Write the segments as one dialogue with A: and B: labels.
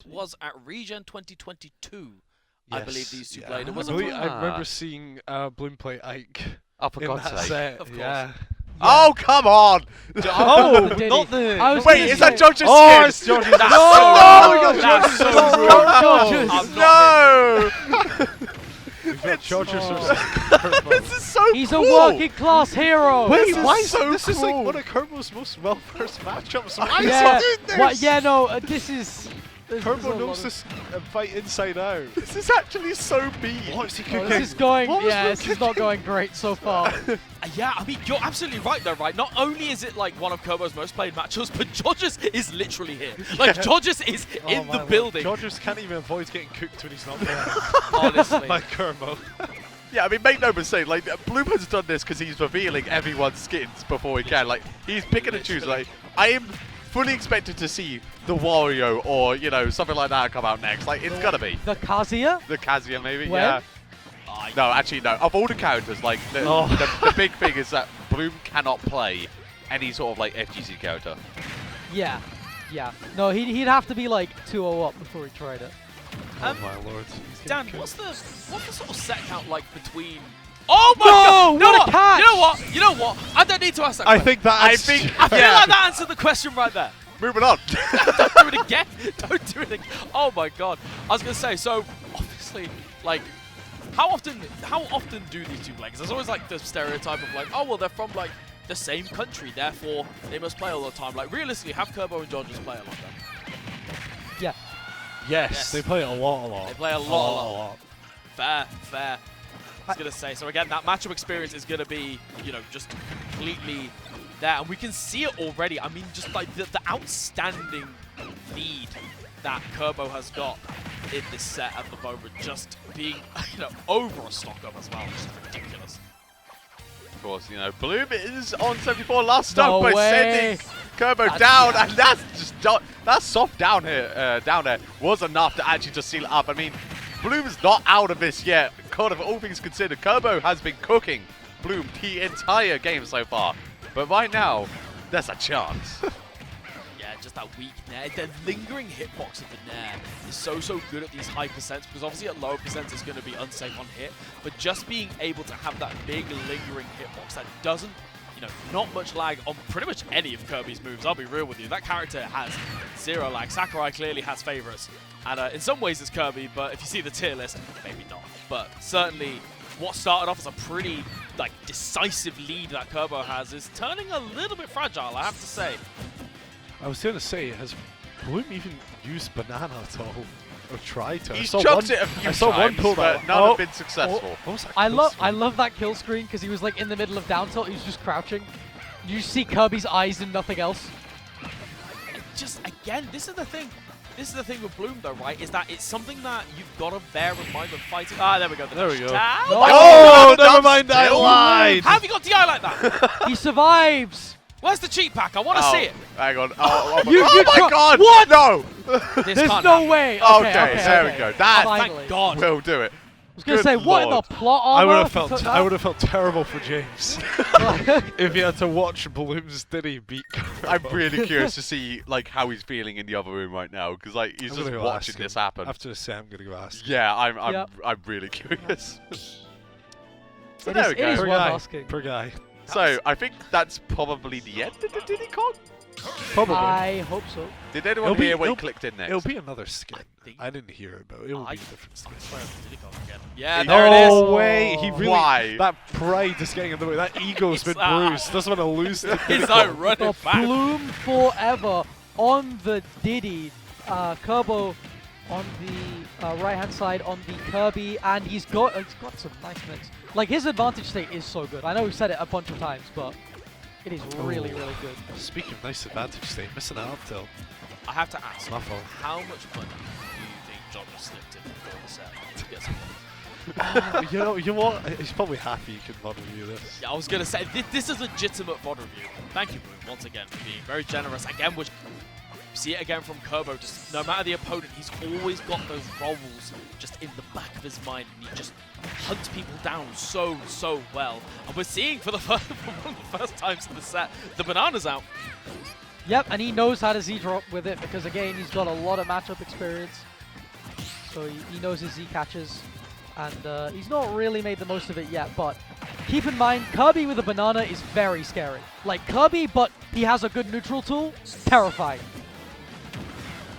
A: was at Regen 2022. I believe these two played. It
B: I
A: was
B: remember seeing Bloom play Ike
C: Oh, for
B: in
C: God's
B: that
C: sake.
B: set.
A: Of course.
B: Yeah.
C: Oh, come on!
B: Oh,
D: Diddy.
B: not the.
D: I was
C: Wait,
D: gonna
C: is that
D: say-
C: George's skin?
B: Oh, it's George's.
A: That's
B: No!
A: so
B: That's
A: so
B: so
A: rude.
B: rude.
A: I'm not
C: No!
B: We've got George's
D: Oh.
C: This is so
D: He's a
C: cool.
D: working class hero.
B: Wait,
C: This is
B: why is
C: so
B: this is like
C: cool.
B: one of Kirby's most well-versed matchups? Why
D: yeah,
B: is he doing this?
D: what, yeah, no, this is. There's a
B: Kirby
D: lot
B: knows
D: of-
B: this fight inside out.
C: This is actually so mean.
B: What is he
D: Oh,
B: cooking?
D: this is going.
B: What was
D: Yeah,
B: Bloom
D: this is not going great so far.
A: Yeah, I mean, you're absolutely right though, right? Not only is it like one of Kirbo's most played matchups, but Georges is literally here. Like, Georges is in the building.
B: Georges can't even avoid getting cooked when he's not there.
A: Honestly.
B: Like Kirby.
C: Yeah, I mean, make no mistake, like, Bloom has done this because he's revealing everyone's skins before he can. Like, he's picking and choosing. Like, I am fully expected to see the Wario or, you know, something like that come out next. Like, it's gonna be.
D: The Kazuya?
C: The Kazuya, maybe?
D: When?
C: Yeah. No, actually, no. Of all the characters, like, the big thing is that Bloom cannot play any sort of, like, FGC character.
D: Yeah. Yeah. No, he'd have to be like 2-0 up before he tried it.
B: Oh my lord.
A: Dan, what's the sort of set count like between? Oh my God!
D: No,
A: You know
D: what a catch!
A: You know what? You know what? I don't need to ask that
B: I
A: question.
B: think that.
C: I think-
A: I feel like that answered the question right there.
C: Moving on.
A: Don't do it again. Don't do it again. Oh my God! I was gonna say, so obviously, like, how often do these two play? 'Cause there's always like the stereotype of like, oh well, they're from like the same country, therefore they must play all the time. Like, realistically, have Kirby and Georges play a lot then?
D: Yeah.
B: Yes, they play a lot.
A: They play a lot. Fair. I was gonna say, so again, that matchup experience is gonna be, you know, just completely there, and we can see it already. I mean, just like the outstanding lead that Kirby has got in this set at the moment, just being, you know, over a Stock-on as well, which is ridiculous.
C: Of course, you know, Bloom is on 74 last
D: No
C: stop by
D: way.
C: sending Kirby down, and that's just that soft down here, down there was enough to actually just seal it up. I mean, Bloom's not out of this yet. God, of all things considered, Kirby has been cooking Bloom the entire game so far, but right now, there's a chance.
A: Yeah, just that weak nair. The lingering hitbox of the nair is so good at these high percents, because obviously at lower percents it's going to be unsafe on hit, but just being able to have that big lingering hitbox that doesn't, you know, not much lag on pretty much any of Kirby's moves. I'll be real with you. That character has zero lag. Sakurai clearly has favorites, and in some ways it's Kirby, but if you see the tier list, maybe not. But certainly what started off as a pretty like decisive lead that Kirby has is turning a little bit fragile, I have to say.
B: I was going to say, has Bloom even used banana at all? Or tried to?
C: He's
B: I saw
C: chucked
B: one,
C: it a few
B: I saw one
C: times,
B: pull
C: but
B: that.
C: none have been successful.
B: What was that
D: I
B: kill screen?
D: love that kill screen because he was like in the middle of down tilt. He was just crouching. You see Kirby's eyes and nothing else.
A: And just again, this is the thing. This is the thing with Bloom, though, right? Is that it's something that you've got to bear in mind when fighting. Ah, there we go.
B: There we go.
C: Oh,
B: never mind, I
C: still
B: lied!
A: How have you got DI like that?
D: He survives.
A: Where's the cheat pack? I want to see it.
C: Hang on. Oh
D: You- you
C: my God!
D: What?
C: No!
A: This
D: There's
A: can't
D: no
A: happen.
D: way.
C: Okay, there we go. That
D: Finally.
A: Thank God.
C: will do it.
D: I was gonna
C: Good
D: say, what in the
C: Lord.
D: plot
B: I
D: armor?
B: would have felt terrible for James if he had to watch Bloom's Diddy beat.
C: I'm really curious to see like how he's feeling in the other room right now, because like he's
B: I'm
C: just
B: gonna go
C: watching
B: ask him.
C: this happen.
B: After this, I'm gonna go ask.
C: Yeah,
D: Yep.
C: I'm really curious. So
D: It
C: there
D: is-
C: we go.
D: it is
B: Per
D: worth
B: guy.
D: asking.
B: Per guy.
C: So I think that's probably the end of the Diddy Con.
B: Probably.
D: I hope so.
C: Did anyone
B: It'll be-
C: hear when he
B: it'll-
C: clicked in next?
B: It'll be another skin.
A: think-
B: I didn't hear it, but it will
A: I-
B: be a different skin.
A: Yeah, there it is.
B: No way! He really.
C: Why?
B: That pride is getting in the way. That ego's been bruised. Doesn't want to lose. The
A: He's like running
D: The
A: back.
D: Bloom4Eva on the Diddy, Kirby on the right-hand side on the Kirby, and he's got some nice mix. Like, his advantage state is so good. I know we've said it a bunch of times, but it is really, really good.
B: Speaking of nice advantage state, missing out up till.
A: I have to ask,
B: My fault.
A: how much money do you think John just slipped in before the set to get some?
B: You know what? He's probably happy you can VOD review this.
A: Yeah, I was going to say, this is legitimate VOD review. Thank you, Bloom, once again, for being very generous. Again, which see it again from Kirby. Just no matter the opponent, he's always got those rolls just in the back of his mind, and he just hunts people down so well. And we're seeing for one of the first times in the set, the banana's out.
D: Yep, and he knows how to Z-drop with it because, again, he's got a lot of matchup experience. So he knows his Z catches. And he's not really made the most of it yet, but keep in mind, Kirby with a banana is very scary. Like Kirby, but he has a good neutral tool, terrifying.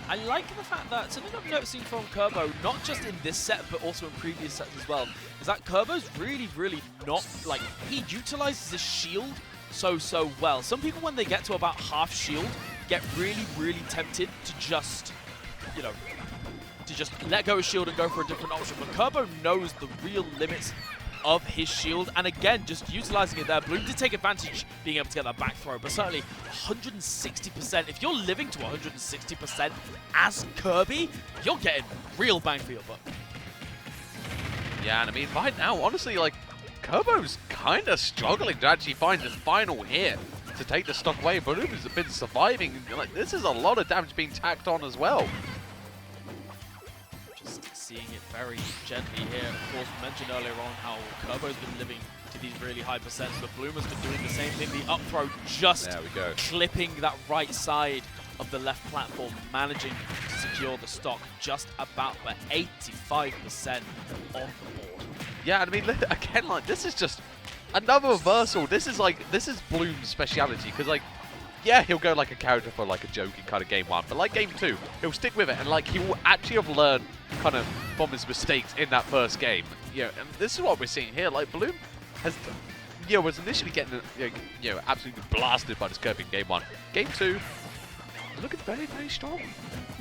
A: I like the fact that something I'm noticing from Kirb0, not just in this set, but also in previous sets as well, is that Kirb0's really not, like, he utilizes his shield so well. Some people, when they get to about half shield, get really tempted to just, you know, to just let go of shield and go for a different option. But Kirb0 knows the real limits of his shield, and again, just utilizing it there. Bloom did take advantage being able to get that back throw, but certainly 160%. If you're living to 160% as Kirby, you're getting real bang for your buck.
C: Yeah, and I mean, right now, honestly, like, Kirb0's kind of struggling to actually find his final hit to take the stock away. Bloom has been surviving. Like, this is a lot of damage being tacked on as well.
A: Seeing it very gently here. Of course, we mentioned earlier on how Kirb0's been living to these really high percents, but Bloom has been doing the same thing. The up throw just clipping that right side of the left platform, managing to secure the stock just about for 85% on the board.
C: Yeah, and I mean, again, like, this is just another reversal. This is Bloom's speciality, because, like, yeah, he'll go like a character for like a joking kind of game 1, but like game 2, he'll stick with it, and like he will actually have learned kind of from his mistakes in that first game. You know, and this is what we're seeing here. Like Bloom has, you know, was initially getting absolutely blasted by this Kirby in game 1. Game 2, looking very strong.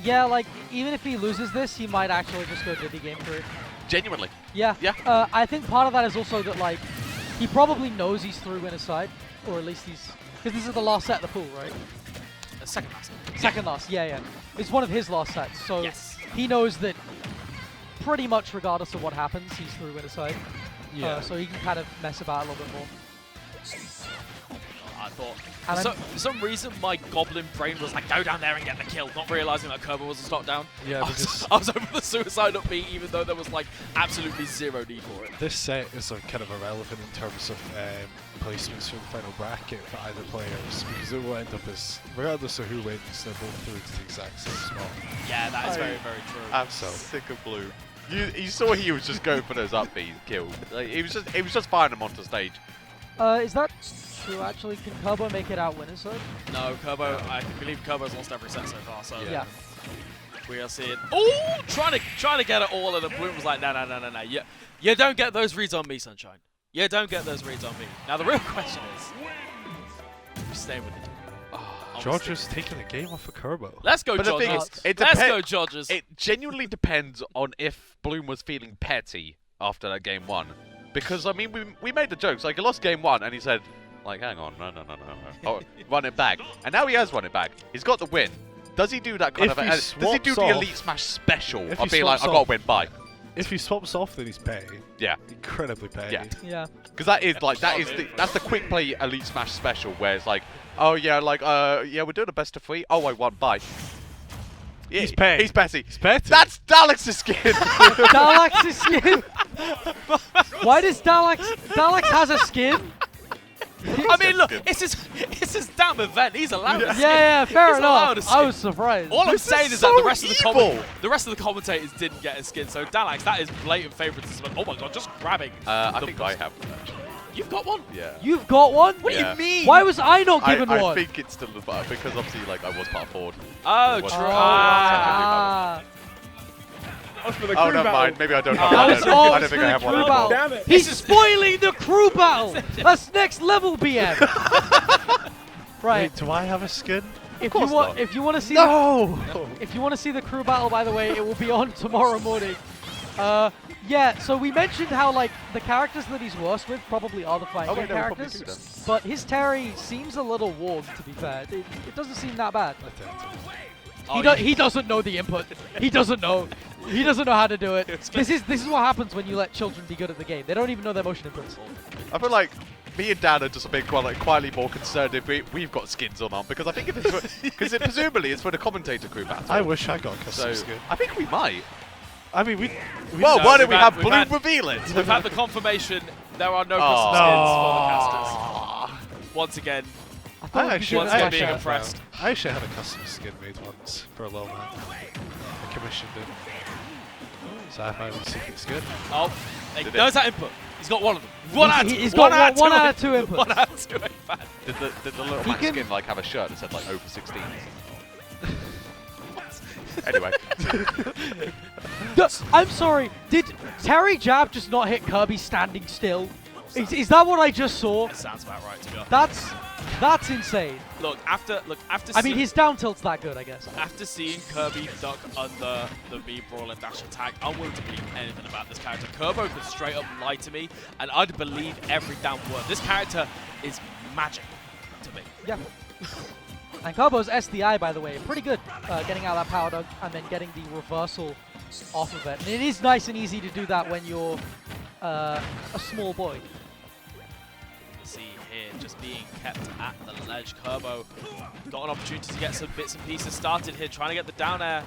D: Yeah, like even if he loses this, he might actually just go Diddy game 3.
C: Genuinely.
D: Yeah.
C: Yeah.
D: I think part of that is also that like he probably knows he's through winner's side, or at least he's. Because this is the last set of the pool, right?
A: Second last.
D: Second last, yeah. It's one of his last sets, so
A: yes.
D: He knows that pretty much regardless of what happens, he's through winner's side.
B: Yeah.
D: So he can kind of mess about a little bit more.
A: I thought, for some reason, my goblin brain was like, go down there and get the kill, not realizing that Kirby was a stop down.
B: Yeah, because
A: I was over the suicide up B, even though there was like absolutely zero need for it.
B: this set is like kind of irrelevant in terms of placements for the final bracket for either players, because it will end up as, regardless of who wins, they're both through to the exact same spot.
A: Yeah, that is very true.
C: I'm so sick of Bloom. You saw he was just going for those up B kills. Like, he was just firing them onto stage.
D: Is that true, actually? Can Kirby make it out winner's side?
A: No, Kirb0, I believe Kirb0's lost every set so far, so
D: Yeah.
A: we are seeing, oh, trying to get it all, and the Bloom was like, no, you don't get those reads on me, Sunshine. You don't get those reads on me. Now the real question is, we're staying with it.
B: Georgia's taking the game off of Kirby.
A: Let's go,
C: But the thing
A: Georges.
C: is,
A: Let's go, Georges.
C: It genuinely depends on if Bloom was feeling petty after that game 1. Because, I mean, we made the jokes. Like, he lost game 1, and he said, like, hang on, no. Oh, run it back. And now he has run it back. He's got the win. Does he do that kind of... does he do the Elite Smash special of being like, I got to win, bye?
B: If he swaps off, then he's petty.
C: Yeah.
B: Incredibly petty.
C: Yeah.
D: Yeah.
C: Because that is, like, that's the quick play Elite Smash special, where it's like, oh, yeah, like, yeah, we're doing a best of 3. Oh, I won, bye. Yeah,
B: He's petty.
C: He's petty.
B: He's petty.
C: That's Dalex's skin.
D: Dalax's skin? Why does Dalax has a skin?
A: I mean, look, it's his damn event. He's allowed to
D: Yeah, fair
A: He's allowed
D: enough.
A: a skin.
D: I was surprised.
A: All I'm
C: This
A: saying
C: is
A: is that
C: so
A: the rest
C: evil.
A: of the commentators didn't get a skin. So Dalax, that is blatant favoritism. Oh my god, just grabbing.
C: I
A: the
C: think
A: bus.
C: I have one, actually.
A: You've got one.
C: Yeah.
D: You've got one?
A: What
C: Yeah.
A: do you mean?
D: Why was I not given
C: I
D: one?
C: think it's still the because obviously, like, I was part forward.
A: Oh,
C: Was-
A: true.
D: Ah.
E: That's for the
C: Oh,
E: crew
C: never
E: battle.
C: mind. Maybe I don't
A: That
C: have one.
D: was
C: I
D: all
C: don't
D: for
C: think
D: the
C: I have one
D: crew
C: anymore.
E: Damn it.
D: He's spoiling the crew battle. That's next level, BM. Right.
B: Wait, do I have a skin?
D: If
C: course
D: you want,
C: not.
D: if you want to see,
B: No!
D: if you want to see the crew battle, by the way, it will be on tomorrow morning. Yeah. So we mentioned how like the characters that he's worst with probably are the fighting
C: Oh,
D: game
C: wait, no, we probably
D: characters,
C: do then.
D: but his Terry seems a little warm. To be fair, it doesn't seem that bad. He doesn't know the input. He doesn't know. He doesn't know how to do it. This is what happens when you let children be good at the game. They don't even know their motion inputs.
C: I feel like me and Dan are just a bit quietly more concerned if we've got skins or not, because I think if it's because presumably it's for the commentator crew battle.
B: I wish I got a custom
C: So
B: skin.
C: I think we might.
B: I mean, we
C: Well,
A: No,
C: why don't
A: we've
C: we
A: had-
C: have
A: we've
C: Bloom
A: had-
C: reveal it?
A: We've had the confirmation there are no
C: Oh.
A: custom skins for the casters. Once again,
D: I
B: I actually,
A: Once
B: I
A: again
B: actually
A: being
B: had,
A: impressed.
B: I actually had a custom skin made once for a low man. I commissioned it. So I finally see it's good.
A: Oh,
C: Did
A: there's that input. He's got one of them. One out.
D: He's got one out of two inputs.
A: One out of two inputs.
C: Did the little
D: He
C: man
D: can-
C: skin like have a shirt that said like over 16? Anyway.
D: I'm sorry. Did Terry jab just not hit Kirby standing still? Is that what I just saw?
A: That sounds about right to me.
D: That's insane.
A: Look, after
D: I mean, his down tilt's that good, I guess.
A: after seeing Kirby duck under the V Brawl and dash attack, I'm willing to believe anything about this character. Kirb0 could straight up lie to me, and I'd believe every damn word. This character is magic to me.
D: Yeah. And Kirb0's SDI, by the way, pretty good. Getting out of that power dunk and then getting the reversal off of it. And it is nice and easy to do that when you're a small boy.
A: See here, just being kept at the ledge. Kirb0 got an opportunity to get some bits and pieces started here, trying to get the down air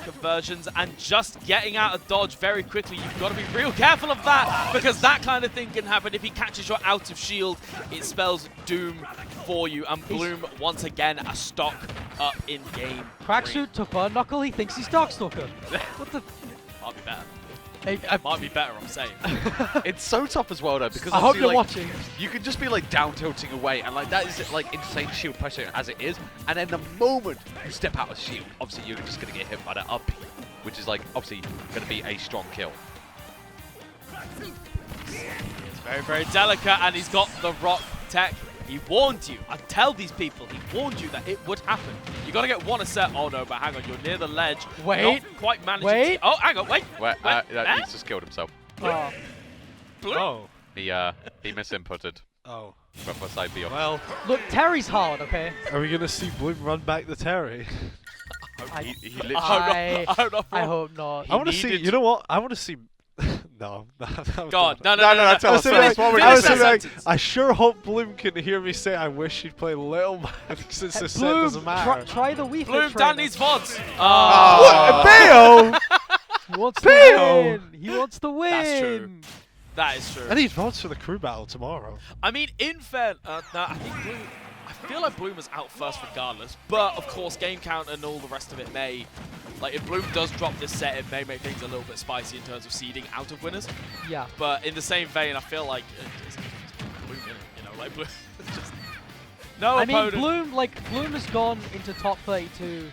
A: conversions and just getting out of dodge very quickly. You've got to be real careful of that, because that kind of thing can happen. If he catches your out of shield, it spells doom for you. And Bloom, once again, a stock up in game.
D: Cracksuit took Burn Knuckle, he thinks he's Darkstalker. What the?
A: Might be better.
D: Hey,
A: Might be better, I'm saying.
C: It's so tough as well though, because
D: I hope
C: obviously,
D: you're
C: like,
D: watching.
C: you can just be like down tilting away, and like that is like insane shield pressure as it is. And then the moment you step out of shield, obviously you're just gonna get hit by that up, which is like obviously gonna be a strong kill.
A: It's very, very delicate, and he's got the rock tech. He warned you. I tell these people, he warned you that it would happen. You got to get one a set. Oh no, but hang on, you're near the ledge.
D: Wait.
A: Not quite managing.
D: Wait.
A: Oh, hang on, wait.
C: Where
A: Wait.
C: he's just killed himself.
D: Oh.
A: Bloom.
B: Oh.
C: He misinputted
B: Oh.
C: from side B.
B: Well,
D: Look, Terry's hard, okay?
B: are we gonna see Bloom run back the Terry?
C: He literally.
A: I hope not.
D: I hope not.
B: I want to see.
C: needed-
B: You know what? I want to see. No,
A: God, no,
C: tell us.
A: Finish
C: What we're
B: I was
A: that
B: saying, like,
A: sentence.
B: I sure hope Bloom can hear me say I wish he'd play Little Man since the set
D: Bloom,
B: doesn't matter.
D: try the Wii Fit
A: Bloom,
D: trainer.
A: Dan needs VODs.
B: What? Bayo!
D: He wants to
B: Bayo!
D: win. He wants to win.
A: That's true. That is true.
B: I need votes for the crew battle tomorrow.
A: I mean, in fair, no, I think Bloom. I feel like Bloom is out first regardless, but of course, game count and all the rest of it may, like, if Bloom does drop this set, it may make things a little bit spicy in terms of seeding out of winners.
D: Yeah.
A: But in the same vein, I feel like it's Bloom in it, you know, like Bloom. It's just no
D: I mean,
A: opponent.
D: Bloom has gone into top 32,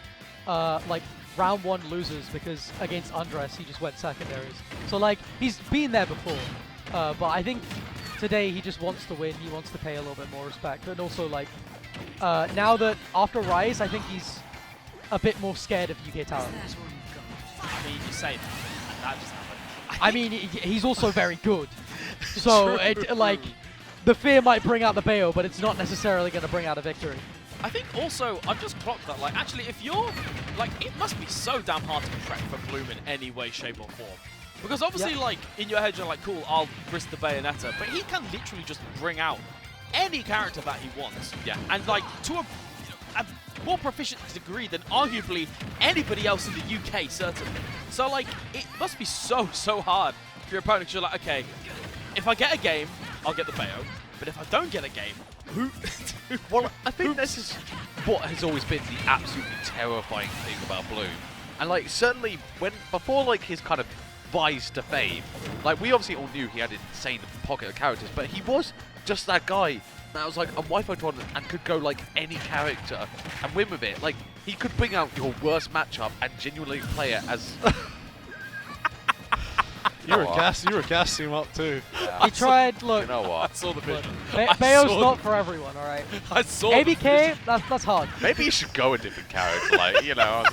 D: like round 1 losers because against Andres he just went secondaries. So like he's been there before, but I think today he just wants to win. He wants to pay a little bit more respect, and also like now that after Rise, I think he's a bit more scared of UK Tower.
A: I mean, you say that, and that just happened.
D: I mean, he's also very good, so
A: True.
D: it like the fear might bring out the Bayo, but it's not necessarily going to bring out a victory.
A: I think also, I've just clocked that, like, actually, if you're, like, it must be so damn hard to prep for Bloom in any way, shape, or form. Because obviously,
D: Yeah.
A: like, in your head, you're like, cool, I'll risk the Bayonetta, but he can literally just bring out any character that he wants.
C: Yeah.
A: And, like, to a more proficient degree than arguably anybody else in the UK, certainly. So, like, it must be so, so hard for your opponent, 'cause you're like, okay, if I get a game, I'll get the Bayo, but if I don't get a game, who?
C: Well, I think this is what has always been the absolutely terrifying thing about Bloom. And like certainly before like his kind of rise to fame, like we obviously all knew he had an insane pocket of characters, but he was just that guy that was like a Wi-Fi tournament and could go like any character and win with it. Like he could bring out your worst matchup and genuinely play it as
B: You were gassing him up too.
D: He tried. Look,
C: you know
A: I
C: what?
A: saw the
D: look
A: vision.
D: Bayo's
A: saw
D: not for everyone. All right.
A: I saw the
D: ABK,
A: vision.
D: that's hard.
C: Maybe you should go a different character, like you know.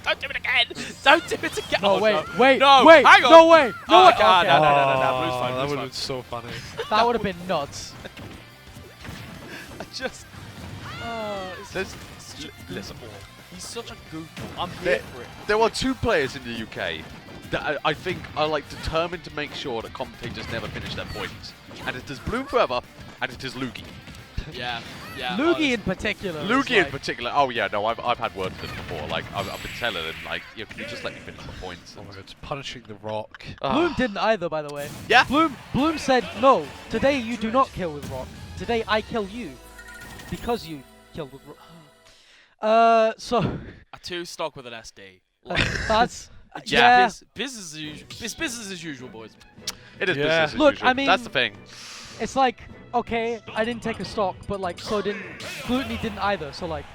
A: Don't do it again! Don't do it again!
D: No,
A: Oh,
D: wait,
A: no.
D: wait,
A: No,
D: wait,
A: hang on.
D: no way, no
A: Oh,
D: way.
A: God,
D: Okay.
A: no, Blue's fine,
B: that
A: Blue's
B: would have
A: fine.
B: been so funny.
D: That would have been nuts.
A: I just... it's
C: There's-
A: such a goofball. He's such a goofball. I'm
C: There,
A: here for it.
C: there are two players in the UK that I think are like determined to make sure that commentators never finish their points, and it is Bloom4Eva and it is Loogie.
A: Yeah, yeah.
D: Loogie in particular. is
C: Loogie in
D: like-
C: particular. Oh yeah, no, I've had words with him before. Like I've been telling him, like, can you just let me finish my points?
B: Oh my god, it's punishing the rock.
D: Bloom didn't either, by the way.
C: Yeah.
D: Bloom said, no, today you do not kill with Rock. Today I kill you. because you killed with. So
A: A 2 stock with an SD.
D: that's
A: Yeah, business as usual. It's business as usual, boys.
C: It is
B: Yeah.
C: business as
D: Look,
C: usual.
D: I mean-
C: That's the thing.
D: It's like, okay, I didn't take a stock, but like, so didn't Glutony didn't either. So like,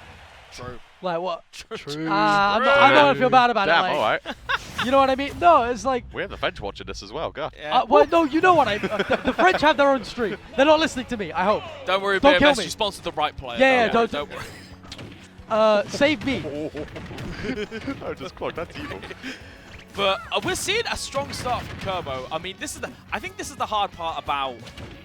A: True.
D: like what?
B: True.
D: I'm not gonna feel bad about
C: Damn,
D: it. Like,
C: alright.
D: you know what I mean? No, it's like,
C: We have the French watching this as well, God.
A: Yeah.
D: well, no, you know what I. The French have their own stream. They're not listening to me. I hope.
A: Don't worry,
D: Don't kill
A: BMS.
D: me.
A: You sponsored the right player.
D: Yeah,
A: don't
D: don't-
A: worry.
D: Save me.
C: Oh, just clock. That's evil.
A: But we're seeing a strong start from Kirb0. I mean, I think this is the hard part about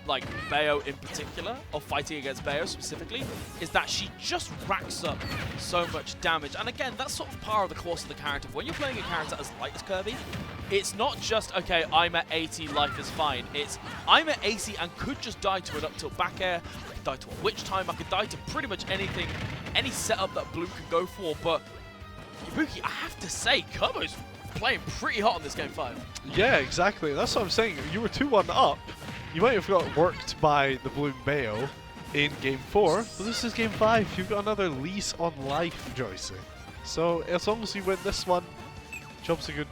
A: like Bayo in particular, or fighting against Bayo specifically, is that she just racks up so much damage. And again, that's sort of par of the course of the character. When you're playing a character as light as Kirby, it's not just, okay, I'm at 80, life is fine. It's, I'm at 80 and could just die to an up tilt back air, I could die to a witch time, I could die to pretty much anything, any setup that Bloom can go for. But Ibuki, I have to say, Kirb0's playing pretty hot on this game 5.
B: Yeah, exactly. That's what I'm saying. You were 2-1 up. You might have got worked by the Bloom Bayo in game 4, but this is game 5. You've got another lease on life, Joyce. So as long as you win this one, job's a good.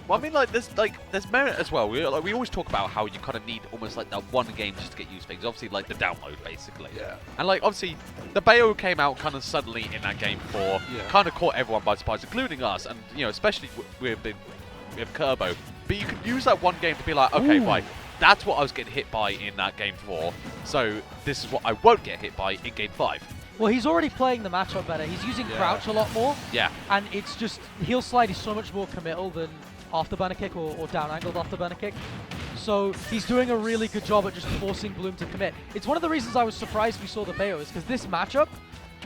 C: Well, I mean, there's merit as well. We always talk about how you kind of need almost like that one game just to get used to things. Obviously, like the download, basically.
B: Yeah.
C: And like, obviously, the Bayo came out kind of suddenly in that game 4,
B: Yeah.
C: kind of caught everyone by surprise, including us, and you know, especially with Kirb0. But you can use that one game to be like, okay, right, that's what I was getting hit by in that game 4. So this is what I won't get hit by in game 5.
D: Well, he's already playing the matchup better. He's using
B: Yeah.
D: crouch a lot more,
C: Yeah.
D: and it's just heel slide is so much more committal than afterburner kick or down angled afterburner kick. So he's doing a really good job at just forcing Bloom to commit. It's one of the reasons I was surprised we saw the Bayo is because this matchup,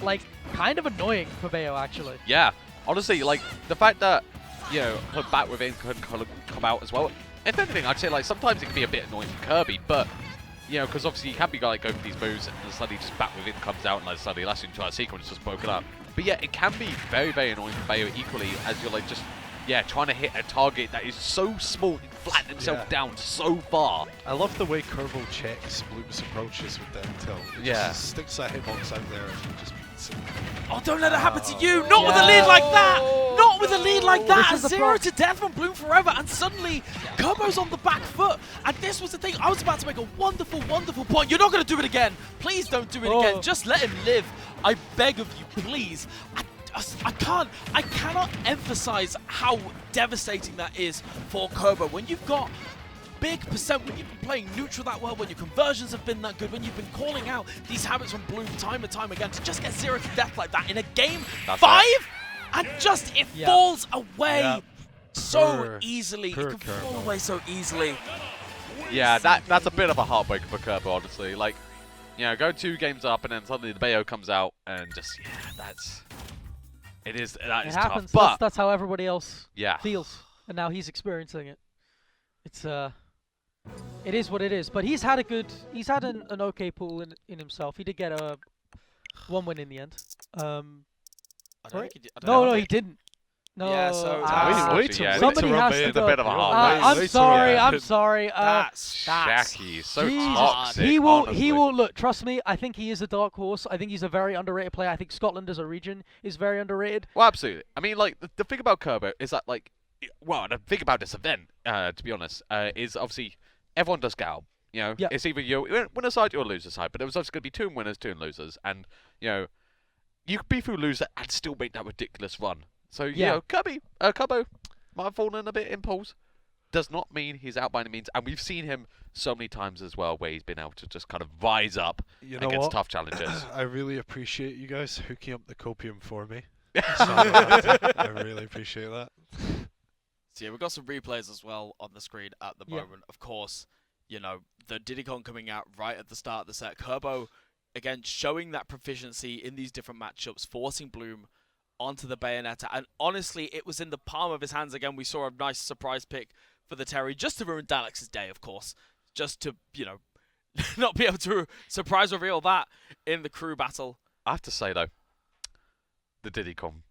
D: like, kind of annoying for Bayo actually.
C: Yeah, honestly, like the fact that her back within can kind of come out as well. If anything, I'd say like sometimes it can be a bit annoying for Kirby, but because obviously you can be like going for these moves and then suddenly just back within comes out and like suddenly that's entire sequence just broken up. But yeah, it can be very, very annoying for Bayo equally as you're like just trying to hit a target that is so small and flatten himself down so far.
B: I love the way Kirb0 checks Bloom's approaches with that tilt. It just sticks that hitbox out there and just beats it.
A: Oh, don't let it happen to you! Not with a lead like that! Not with a lead like that!
D: This is the
A: 0 to death from Bloom4Eva, and suddenly Kirb0's on the back foot. And this was the thing, I was about to make a wonderful, wonderful point. You're not going to do it again! Please don't do it again. Just let him live. I beg of you, please. I cannot emphasize how devastating that is for Kirb0. When you've got big percent, when you've been playing neutral that well, when your conversions have been that good, when you've been calling out these habits from Bloom time and time again, to just get 0 to death like that in a game 5, and just it falls away so easily. It can fall away so easily.
C: Yeah, that's a bit of a heartbreaker for Kirb0, honestly. Like, go 2 games up and then suddenly the Bayo comes out and just that is
D: happens.
C: tough. But
D: That's how everybody else
C: yeah,
D: feels, and now he's experiencing it. It's it is what it is. But he's had an okay pool in himself. He did get a 1 win in the end. Sorry? No, he didn't. No.
A: Yeah, so
D: somebody has to
C: it's
D: go.
C: a bit of a hard
D: I'm sorry. I'm sorry.
A: That's
C: Shaky, so
D: Jesus.
C: toxic.
D: He
C: honestly.
D: will look. Trust me. I think he is a dark horse. I think he's a very underrated player. I think Scotland as a region is very underrated.
C: Well, absolutely. I mean, like the thing about Kirb0 is that the thing about this event, to be honest, is obviously everyone does Gal. It's either you win a side or lose a side, but there was obviously going to be 2 winners, 2 losers, and you could be through loser and still make that ridiculous run. So Kirb0 might have fallen a bit in polls. Does not mean he's out by any means, and we've seen him so many times as well, where he's been able to just kind of rise up against tough challenges.
B: I really appreciate you guys hooking up the copium for me. I really appreciate that.
A: So yeah, we've got some replays as well on the screen at the moment. Of course, the Diddy Kong coming out right at the start of the set. Kirb0, again, showing that proficiency in these different matchups, forcing Bloom onto the Bayonetta. And honestly, it was in the palm of his hands again. We saw a nice surprise pick for the Terry, just to ruin Dalex's day, of course. Just to, not be able to surprise reveal that in the crew battle.
C: I have to say, though, the Diddy Kong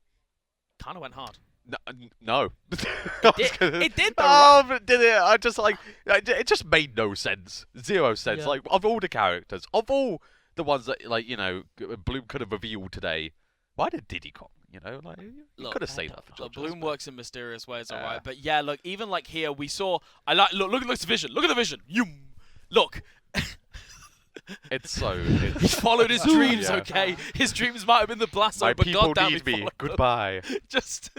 A: kind of went hard.
C: No.
A: It did though.
C: Oh, but did it? I just it just made no sense. 0 sense.
D: Yeah.
C: Like, of all the characters, of all the ones that, like, you know, Bloom could have revealed today. Why did Diddy Kong? You know, like, you
A: Look,
C: could have saved that for
A: Look,
C: Judges.
A: Bloom works in mysterious ways,
C: Yeah.
A: alright. But yeah, look, even like here, we saw. Look at the vision. Look at the vision. Look.
C: It's so.
A: He followed his dreams,
C: Yeah.
A: okay? His dreams might have been the blast zone,
C: My
A: but
C: people
A: goddamn,
C: need
A: he
C: me.
A: followed them.
C: Goodbye.
A: Just.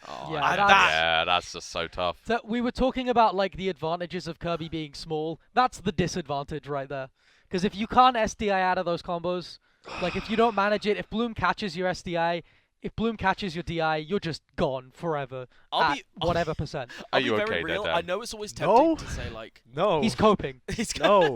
C: Oh,
D: Yeah,
C: yeah, that's just so tough.
D: So we were talking about like the advantages of Kirby being small. That's the disadvantage right there. Because if you can't SDI out of those combos, like if you don't manage it, if Bloom catches your SDI, if Bloom catches your DI, you're just gone forever at whatever percent.
C: Are
A: I'll
C: you
A: be
C: okay
A: very
C: there,
A: real.
C: Dan?
A: I know it's always tempting
B: No.
A: to say like
B: No.
D: He's coping.
A: he's
B: No.